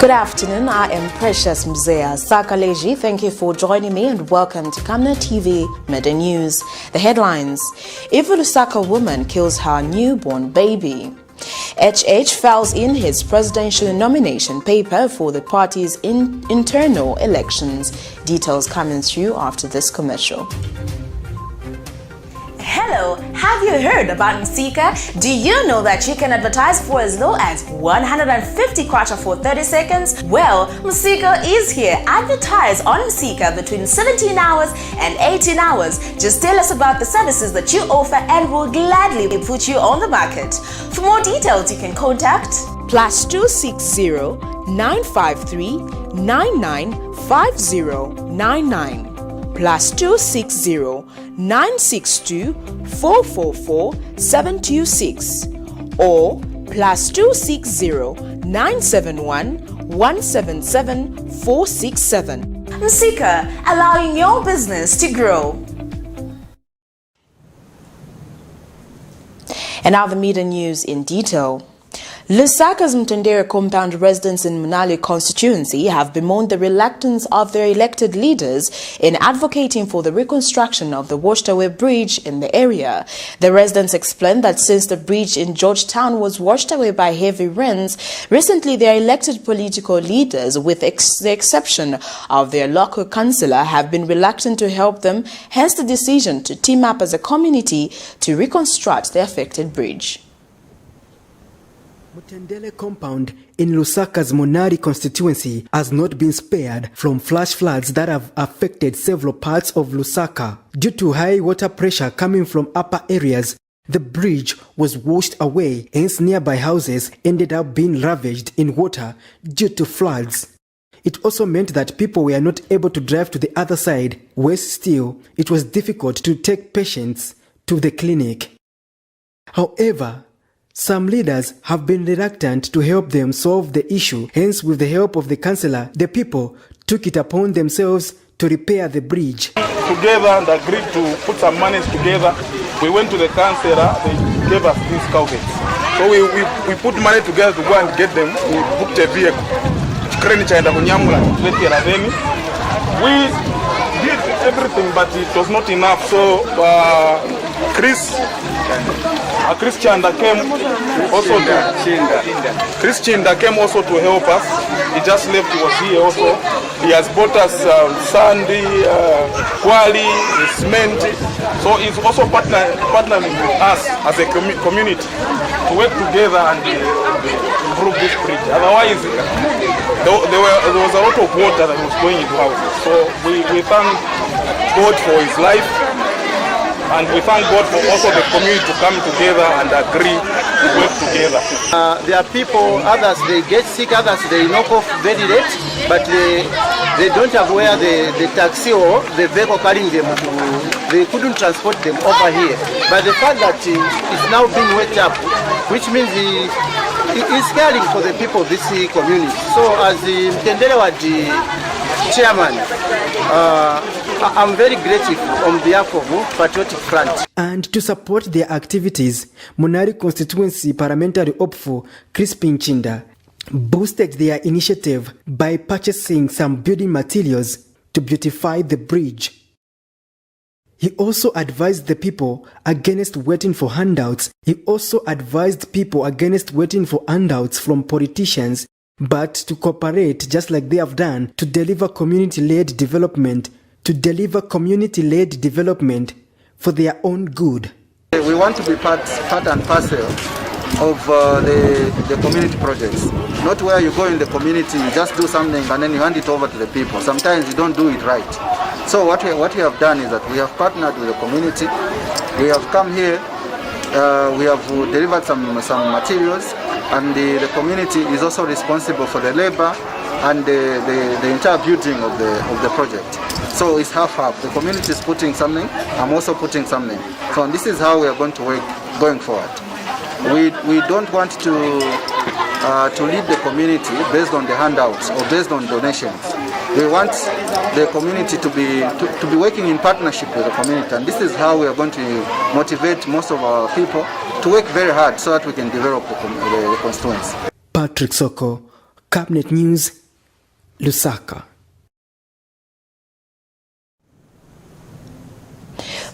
Good afternoon, I am Precious Mzea Sakaleji. Thank you for joining me and welcome to Camnet TV Midday News. The headlines: If a LUSAKA woman kills her newborn baby. HH files in his presidential nomination paper for the party's internal elections. Details coming through after this commercial. Hello, have you heard about LUSAKA? Do you know that you can advertise for as low as 150 kwacha for 30 seconds? Well, LUSAKA is here. Advertise on LUSAKA between 17 hours and 18 hours. Just tell us about the services that you offer and we'll gladly put you on the market. For more details, you can contact +260 953 995099. +260 962 444 726 or +260 971 177 467. LUSAKA, allowing your business to grow. And now the media news in detail. LUSAKA's Mtendere compound residents in Manali constituency have bemoaned the reluctance of their elected leaders in advocating for the reconstruction of the washed-away bridge in the area. The residents explained that since the bridge in Georgetown was washed away by heavy rains, recently their elected political leaders, with the exception of their local councillor, have been reluctant to help them, hence the decision to team up as a community to reconstruct the affected bridge. Mtendere compound in LUSAKA's Monari constituency has not been spared from flash floods that have affected several parts of LUSAKA. Due to high water pressure coming from upper areas, the bridge was washed away, hence nearby houses ended up being ravaged in water due to floods. It also meant that people were not able to drive to the other side. Worse still, it was difficult to take patients to the clinic. However, some leaders have been reluctant to help them solve the issue. Hence, with the help of the councillor, the people took it upon themselves to repair the bridge. Together and agreed to put some money together. We went to the councillor, they gave us these culverts. So we put money together to go and get them. We booked a vehicle. We did everything, but it was not enough. So Chris Chanda came also to help us. He just left, he was here also. He has bought us sandy, quali, cement. So he's also partnering with us as a community to work together and improve this bridge. Otherwise, there was a lot of water that was going into houses. So we thank God for his life. And we thank God for also the community to come together and agree to work together. There are people, others they get sick, others they knock off very late, but they don't have where the taxi or the vehicle carrying them to, they couldn't transport them over here. But the fact that it's now being wet up, which means it's caring for the people of this community. So as the Mtendere chairman, I'm very grateful on behalf of Patriotic Front. And to support their activities, Monari constituency parliamentary hopeful Crispin Chinda boosted their initiative by purchasing some building materials to beautify the bridge. He also advised the people against waiting for handouts. He also advised people against waiting for handouts from politicians, but to cooperate just like they have done to deliver community-led development for their own good. We want to be part and parcel of the community projects. Not where you go in the community, you just do something and then you hand it over to the people. Sometimes you don't do it right. So what we have done is that we have partnered with the community. We have come here, we have delivered some materials, and the community is also responsible for the labor and the entire building of the project. So it's half-half. The community is putting something, I'm also putting something. So this is how we are going to work going forward. We don't want to lead the community based on the handouts or based on donations. We want the community to be working in partnership with the community, and this is how we are going to motivate most of our people to work very hard so that we can develop the constituency. Patrick Soko, Camnet News, Lusaka.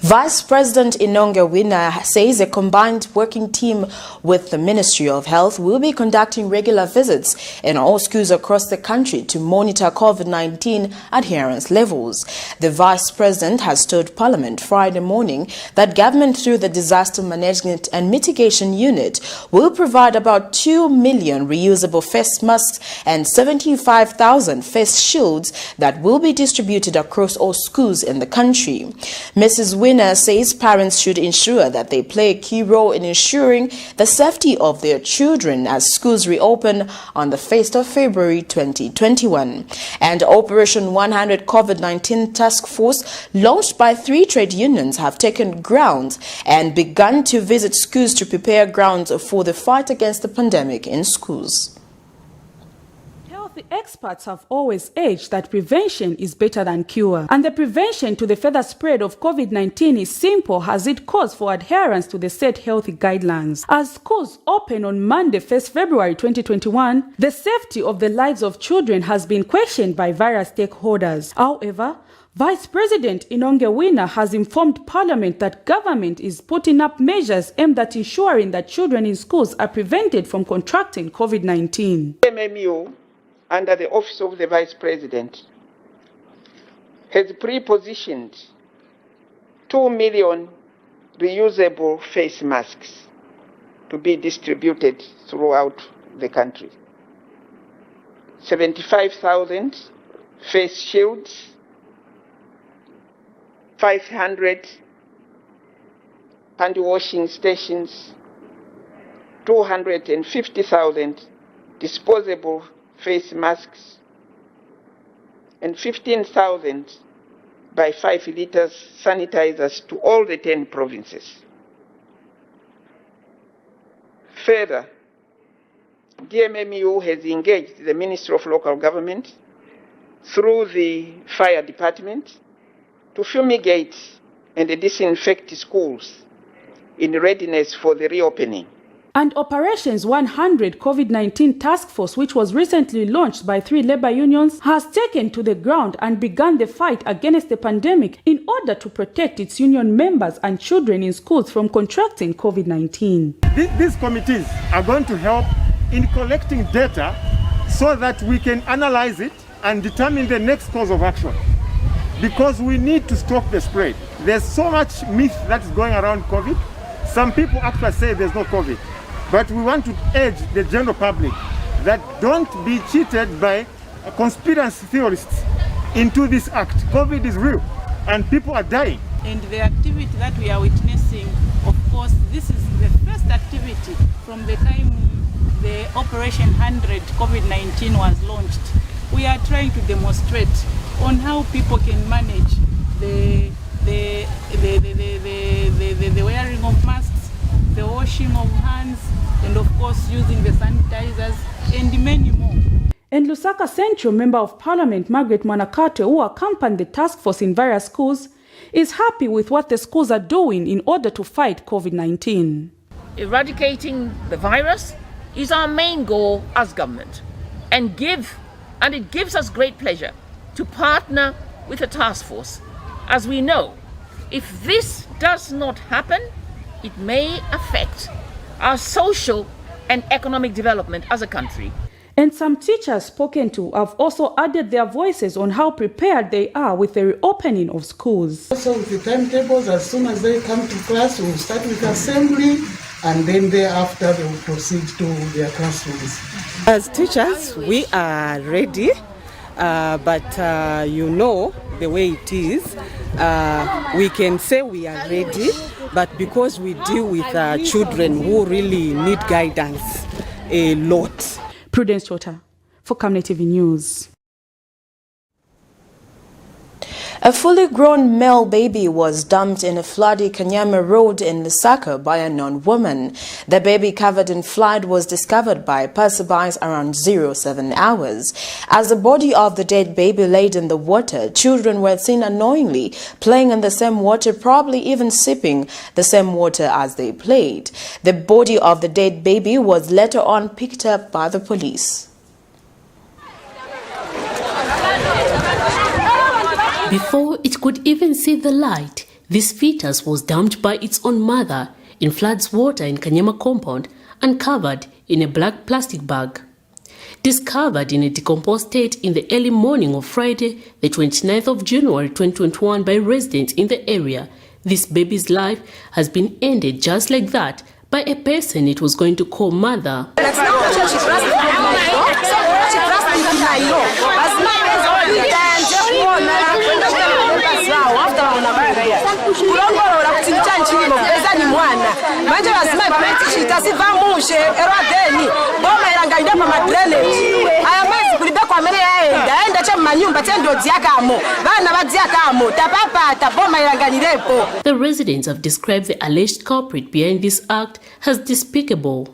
Vice President Inonge Wina says a combined working team with the Ministry of Health will be conducting regular visits in all schools across the country to monitor COVID-19 adherence levels. The Vice President has told Parliament Friday morning that government through the Disaster Management and Mitigation Unit will provide about 2 million reusable face masks and 75,000 face shields that will be distributed across all schools in the country. Mrs. Wina says parents should ensure that they play a key role in ensuring the safety of their children as schools reopen on the 1st of February 2021. And Operation 100 COVID-19 Task Force, launched by 3 trade unions, have taken ground and begun to visit schools to prepare grounds for the fight against the pandemic in schools. The experts have always urged that prevention is better than cure, and the prevention to the further spread of COVID-19 is simple as it calls for adherence to the set healthy guidelines. As schools open on Monday, 1st February 2021, the safety of the lives of children has been questioned by various stakeholders. However, Vice President Inonge Wina has informed Parliament that government is putting up measures aimed at ensuring that children in schools are prevented from contracting COVID-19. MMU, under the Office of the Vice President, has pre-positioned 2 million reusable face masks to be distributed throughout the country. 75,000 face shields, 500 hand washing stations, 250,000 disposable face masks, and 15,000 by 5 liters sanitizers to all the 10 provinces. Further, DMMU has engaged the Ministry of Local Government through the Fire Department to fumigate and disinfect schools in readiness for the reopening. And Operations 100 COVID-19 Task Force, which was recently launched by 3 labor unions, has taken to the ground and begun the fight against the pandemic in order to protect its union members and children in schools from contracting COVID-19. These committees are going to help in collecting data so that we can analyze it and determine the next course of action. Because we need to stop the spread. There's so much myth that's going around COVID. Some people actually say there's no COVID. But we want to urge the general public that don't be cheated by conspiracy theorists into this act. COVID is real and people are dying. And the activity that we are witnessing, of course, this is the first activity from the time the Operation 100 COVID-19 was launched. We are trying to demonstrate on how people can manage the wearing of masks, the washing of hands, and of course using the sanitizers, and many more. And Lusaka Central Member of Parliament Margaret Manakato, who accompanied the task force in various schools, is happy with what the schools are doing in order to fight COVID-19. Eradicating the virus is our main goal as government, and it gives us great pleasure to partner with the task force, as we know if this does not happen, it may affect our social and economic development as a country. And some teachers spoken to have also added their voices on how prepared they are with the reopening of schools. Also with the timetables, as soon as they come to class, we'll start with assembly, and then thereafter they will proceed to their classrooms. As teachers, we are ready, but you know the way it is. We can say we are ready, but because we deal with children who really need guidance a lot. Prudence Chota for Camnet TV News. A fully grown male baby was dumped in a flooded Kanyama road in LUSAKA by a non-woman. The baby, covered in flood, was discovered by passerbys around 07 hours. As the body of the dead baby laid in the water, children were seen unknowingly playing in the same water, probably even sipping the same water as they played. The body of the dead baby was later on picked up by the police. Before it could even see the light, this fetus was dumped by its own mother in floods water in Kanyama compound and covered in a black plastic bag. Discovered in a decomposed state in the early morning of Friday, the 29th of January 2021 by residents in the area, this baby's life has been ended just like that by a person it was going to call mother. The residents have described the alleged culprit behind this act as despicable.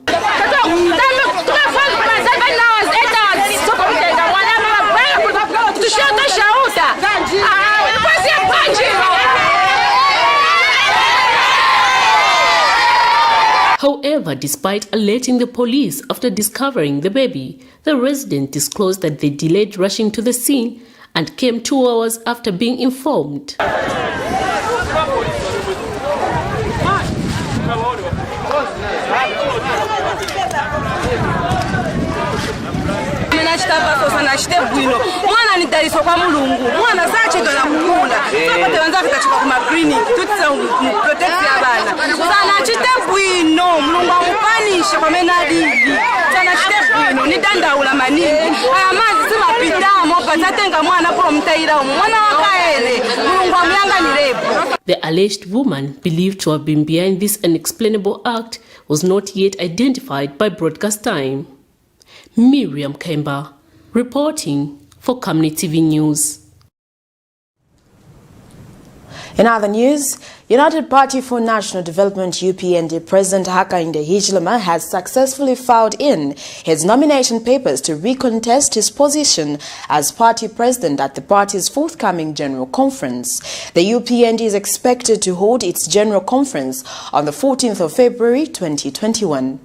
However, despite alerting the police after discovering the baby, the resident disclosed that they delayed rushing to the scene and came 2 hours after being informed. The alleged woman believed to have been behind this unexplainable act was not yet identified by broadcast time. Miriam Kemba, reporting for Camnet TV News. In other news, United Party for National Development UPND President Hakainde Hichilema has successfully filed in his nomination papers to recontest his position as party president at the party's forthcoming general conference. The UPND is expected to hold its general conference on the 14th of February 2021.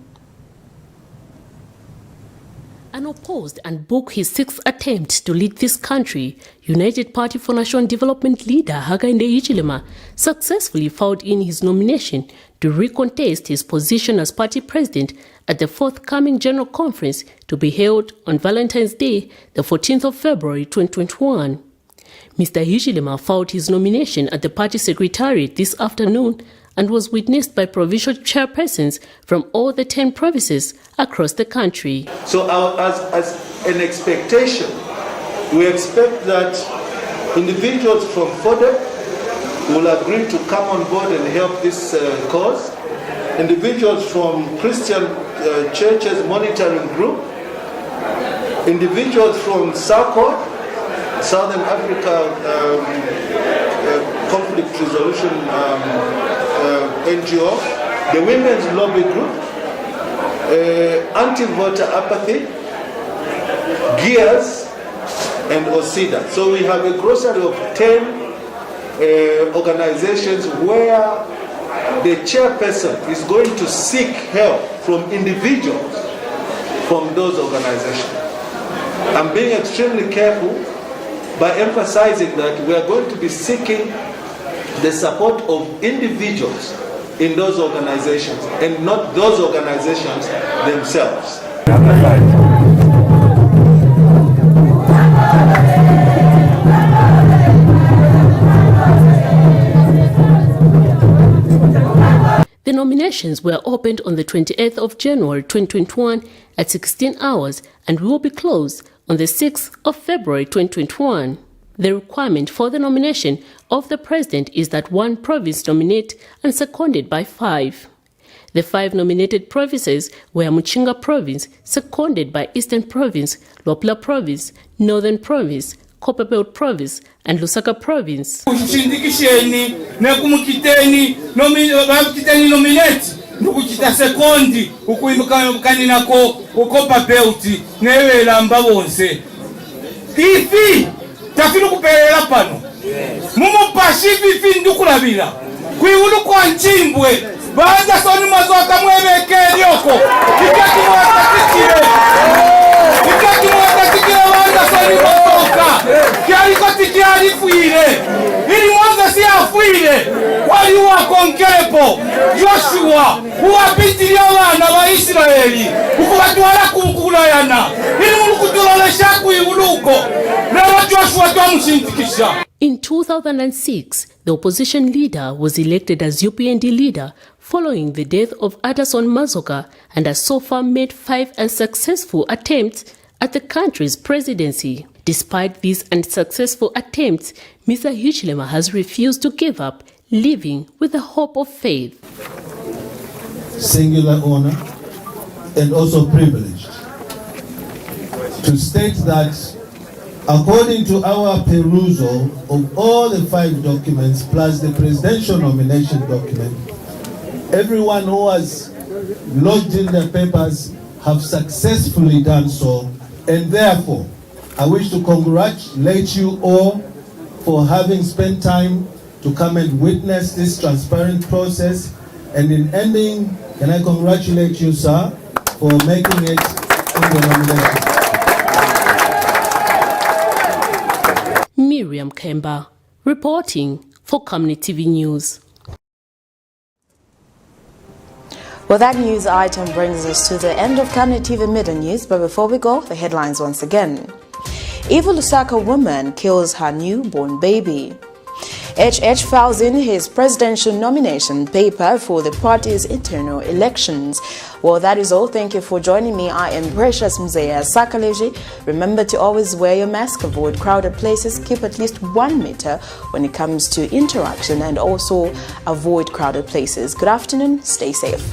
Unopposed and booked his 6th attempt to lead this country, United Party for National Development leader Hakainde Hichilema successfully filed in his nomination to recontest his position as party president at the forthcoming general conference to be held on Valentine's Day, the 14th of February 2021. Mr. Hichilema filed his nomination at the party secretariat this afternoon and was witnessed by provincial chairpersons from all the 10 provinces across the country. So as an expectation, we expect that individuals from FODEP will agree to come on board and help this cause. Individuals from Christian Churches Monitoring Group, individuals from SACOD, Southern Africa Conflict Resolution NGO, the Women's Lobby Group, Anti-Voter Apathy, GEARS, and OSIDA. So we have a grocery of 10 organizations where the chairperson is going to seek help from individuals from those organizations. I'm being extremely careful by emphasizing that we are going to be seeking the support of individuals in those organizations and not those organizations themselves. The nominations were opened on the 28th of January 2021 at 16 hours and will be closed on the 6th of February 2021. The requirement for the nomination of the president is that one province nominate and seconded by 5. The 5 nominated provinces were Muchinga Province, seconded by Eastern Province, Lopla Province, Northern Province, Copperbelt Province, and Lusaka Province. Nukukita sekondi ukuimukani nako ukopa belti newela mbabonse tifi tafiru kupelela pano mumu pashifi fi ndukulabila kuiulu kwa nchimbwe baada soni mazoka mwebeke yoko ikati mwatatikile baada soni mazoka Kialiko tikiarifuire. Ili mwanza si afuire. Wali wakonkepo. Joshua. Uwapitilia wana wa Israeli. Ukubatwala kukulayana. Ili mulukutulolesha kuibuluko. Lewa Joshua twamushintikisha. In 2006, the opposition leader was elected as UPND leader following the death of Anderson Mazoka and has so far made 5 unsuccessful attempts at the country's presidency. Despite these unsuccessful attempts, Mr. Hichilema has refused to give up, living with the hope of faith. Singular honor and also privileged to state that according to our perusal of all the 5 documents plus the presidential nomination document, everyone who has lodged in their papers have successfully done so, and therefore I wish to congratulate you all for having spent time to come and witness this transparent process, and in ending, can I congratulate you, sir, for making it in the nomination. Miriam Kemba, reporting for Camnet TV News. Well, that news item brings us to the end of Camnet TV Midday News, but before we go, the headlines once again. Evil LUSAKA woman kills her newborn baby. HH files in his presidential nomination paper for the party's internal elections. Well, that is all. Thank you for joining me. I am Precious Mzea Sakaleji. Remember to always wear your mask, avoid crowded places, keep at least 1 meter when it comes to interaction, and also avoid crowded places. Good afternoon. Stay safe.